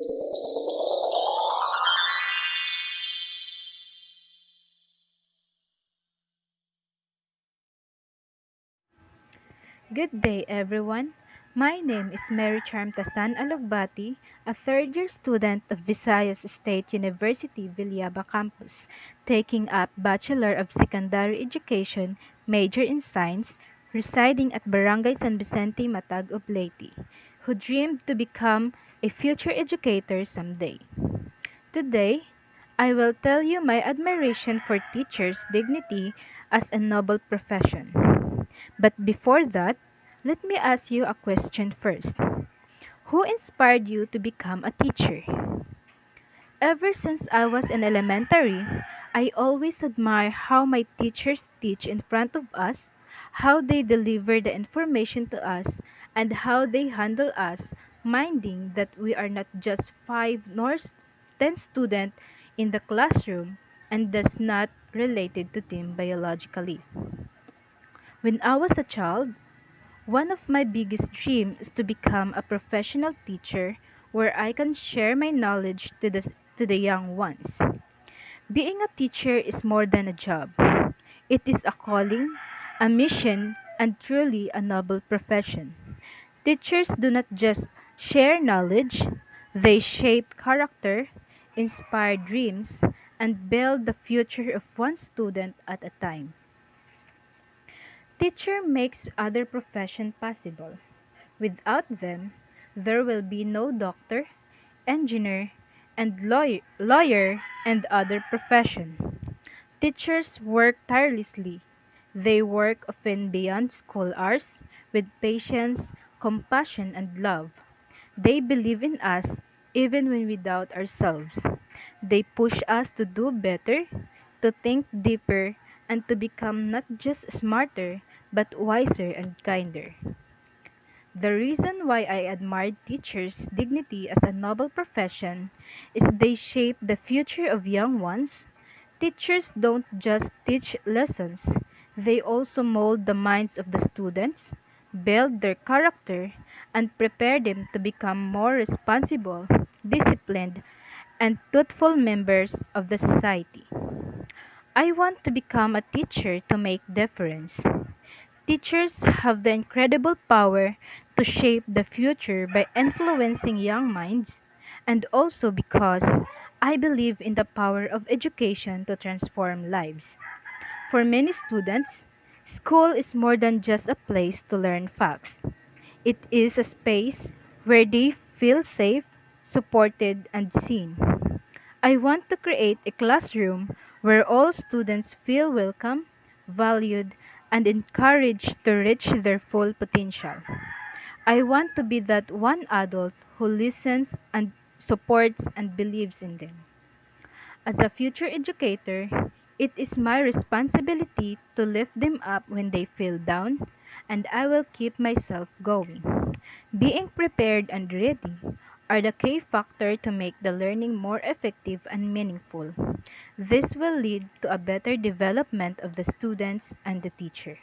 Good day, everyone. My name is Mary Charm Tasan Alugbati, a third-year student of Visayas State University, Villaba Campus, taking up Bachelor of Secondary Education, major in Science, residing at Barangay San Vicente, Matag Oblate, who dreamed to become a future educator someday. Today, I will tell you my admiration for teachers' dignity as a noble profession. But before that, let me ask you a question first. Who inspired you to become a teacher? Ever since I was in elementary, I always admire how my teachers teach in front of us, how they deliver the information to us, and how they handle us, minding that we are not just 5 nor 10 students in the classroom and thus not related to them biologically. When I was a child, one of my biggest dreams is to become a professional teacher where I can share my knowledge to the young ones. Being a teacher is more than a job. It is a calling, a mission, and truly a noble profession. Teachers do not just share knowledge, they shape character, inspire dreams, and build the future of one student at a time. Teacher makes other profession possible. Without them, there will be no doctor, engineer, and lawyer and other profession. Teachers work tirelessly. They work often beyond school hours with patience, compassion, and love. They believe in us even when we doubt ourselves. They push us to do better, to think deeper, and to become not just smarter, but wiser and kinder. The reason why I admire teachers' dignity as a noble profession is they shape the future of young ones. Teachers don't just teach lessons, they also mold the minds of the students, build their character, and prepare them to become more responsible, disciplined, and thoughtful members of the society. I want to become a teacher to make difference. Teachers have the incredible power to shape the future by influencing young minds, and also because I believe in the power of education to transform lives. For many students, school is more than just a place to learn facts. It is a space where they feel safe, supported, and seen. I want to create a classroom where all students feel welcome, valued, and encouraged to reach their full potential. I want to be that one adult who listens and supports and believes in them. As a future educator, it is my responsibility to lift them up when they feel down, and I will keep myself going. Being prepared and ready are the key factor to make the learning more effective and meaningful. This will lead to a better development of the students and the teacher.